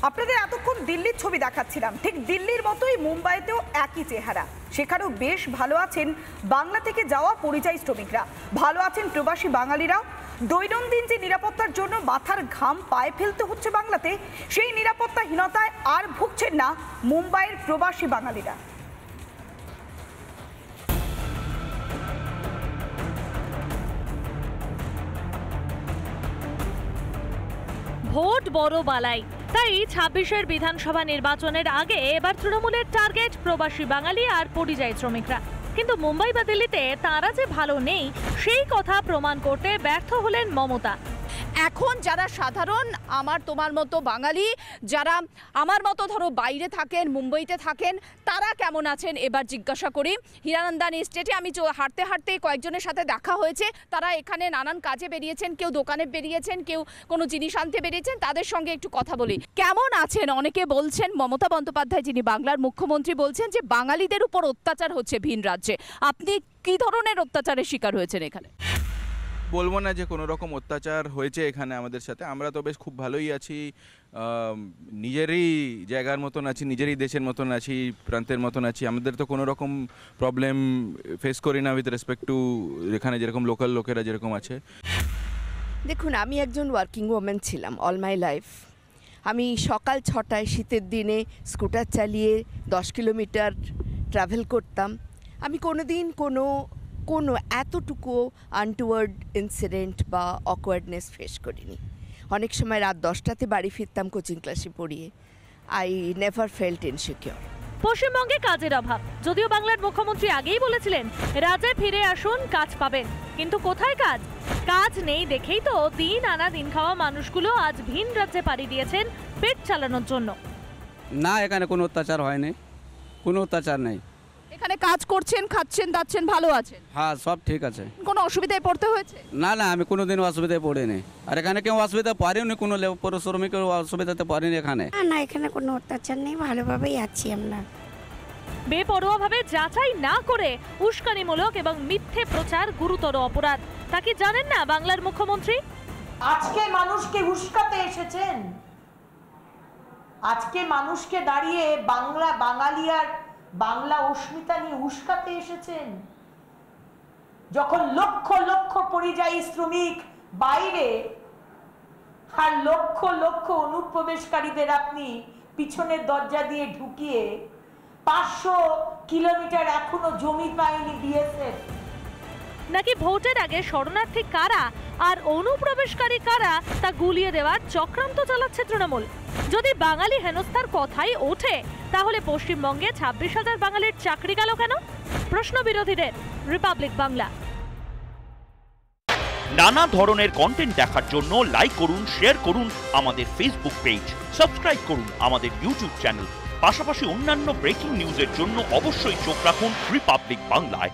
আপনাদের এতক্ষণ দিল্লির ছবি দেখাচ্ছিলাম, ঠিক দিল্লির মতোই মুম্বাইতেও একই চেহারা। সেখানেও বেশ ভালো আছেন বাংলা থেকে যাওয়া পরিযায়ী শ্রমিকরা, ভালো আছেন প্রবাসী বাঙালিরাও। দৈনন্দিন যে নিরাপত্তার জন্য মাথার ঘাম পায়ে ফেলতে হচ্ছে বাংলাতে, সেই নিরাপত্তাহীনতায় আর ভুগছেন না মুম্বাইয়ের প্রবাসী বাঙালিরা। ভোট বড় বালাই, তাই ২৬-এর বিধানসভা নির্বাচনের আগে এবার তৃণমূলের টার্গেট প্রবাসী বাঙালি আর পরিযায়ী শ্রমিকরা। কিন্তু মুম্বাই বা দিল্লিতে তারা যে ভালো নেই সেই কথা প্রমাণ করতে ব্যর্থ হলেন মমতা। এখন যারা সাধারণ আমার তোমার মতো বাঙালি, যারা আমার মতো ধরো বাইরে থাকেন, মুম্বাইতে থাকেন, তারা কেমন আছেন এবার জিজ্ঞাসা করি। হীরানন্দান এস্টেটে আমি হাঁটতে হাঁটতে কয়েকজনের সাথে দেখা হয়েছে। তারা এখানে নানান কাজে বেরিয়েছেন, কেউ দোকানে বেরিয়েছেন, কেউ কোনো জিনিস আনতে বেরিয়েছেন। তাদের সঙ্গে একটু কথা বলি। কেমন আছেন? অনেকে বলছেন, মমতা বন্দ্যোপাধ্যায় যিনি বাংলার মুখ্যমন্ত্রী বলছেন যে বাঙালিদের উপর অত্যাচার হচ্ছে ভিন রাজ্যে। আপনি কি ধরনের অত্যাচারের শিকার হয়েছেন এখানে? বলবো না যে কোনো রকম অত্যাচার হয়েছে এখানে আমাদের সাথে। আমরা তো বেশ খুব ভালোই আছি, নিজেরই জায়গার মতন আছি, নিজেরই দেশের মতন আছি, প্রান্তের মতন আছি। আমাদের তো কোনো রকম প্রবলেম ফেস করি না উইথ রেসপেক্ট টু এখানে যেরকম লোকাল লোকেরা যেরকম আছে। দেখুন, আমি একজন ওয়ার্কিং ওম্যান ছিলাম অল মাই লাইফ। আমি সকাল 6টায় শীতের দিনে স্কুটার চালিয়ে 10 কিলোমিটার ট্রাভেল করতাম। আমি কোনোদিন কোনো এতটুকু আনটুয়ার্ড ইনসিডেন্ট বা অকওয়ার্ডনেস ফেস করিনি। অনেক সময় রাত 10টাতে বাড়ি ফিরতাম কোচিং ক্লাসে পড়িয়ে। I never felt insecure. পশ্চিমবঙ্গে কাজের অভাব, যদিও বাংলার মুখ্যমন্ত্রী আগেই বলেছিলেন রাজ্যে ফিরে আসুন, কাজ পাবেন। কিন্তু কোথায় কাজ? কাজ নেই দেখেই তো দিন আনা দিন খাওয়া মানুষগুলো আজ ভিন রাজ্যে পাড়ি দিয়েছেন পেট চালানোর জন্য। না, এখানে কোনো অত্যাচার হয়নি, কোনো অত্যাচার নেই। এখানে কাজ করছেন, খাচ্ছেন, দাচ্ছেন, ভালো আছেন? হ্যাঁ, সব ঠিক আছে। কোনো অসুবিধায় পড়তে হয়েছে? না না, আমি কোনোদিন অসুবিধায় পড়িনি। আর এখানে কেউ অসুবিধা পারিনি, কোনো শ্রমিকের অসুবিধাতে পারিনি এখানে। না, এখানে কোনো অত্যাচার নেই, ভালোভাবেই আছি আমরা। বেপরোয়াভাবে যাচাই না করে উস্কানিমূলক এবং মিথ্যে প্রচার গুরুতর অপরাধ। তা কি জানেন না বাংলার মুখ্যমন্ত্রী? আজকে মানুষকে উস্কাতে এসেছেন, আজকে মানুষকে দাঁড়িয়ে বাংলা বাঙালি আর বাংলা অস্মিতা নিয়ে উস্কাতে এসেছেন। যখন লক্ষ লক্ষ পরিযায়ী শ্রমিক বাইরে আর লক্ষ লক্ষ অনুপ্রবেশকারীদের আপনি পিছনের দরজা দিয়ে ঢুকিয়ে 500 কিলোমিটার এখনো জমি পায়নি বিএসএফ। নাকি ভোটের আগে শরণার্থী কারা আর অনুপ্রবেশকারী কারা তা গুলিয়ে দেওয়ার চক্রান্ত চালাচ্ছে তৃণমূল। যদি বাঙালি হেনস্থার কথাই ওঠে, তাহলে পশ্চিমবঙ্গে 26,000 বাঙালির চাকরি গেল কেন? প্রশ্ন বিরোধীদের। রিপাবলিক বাংলা। নানা ধরনের কন্টেন্ট দেখার জন্য লাইক করুন, শেয়ার করুন আমাদের ফেসবুক পেজ, সাবস্ক্রাইব করুন আমাদের ইউটিউব চ্যানেল। পাশাপাশি অন্যান্য ব্রেকিং নিউজের জন্য অবশ্যই চোখ রাখুন রিপাবলিক বাংলায়।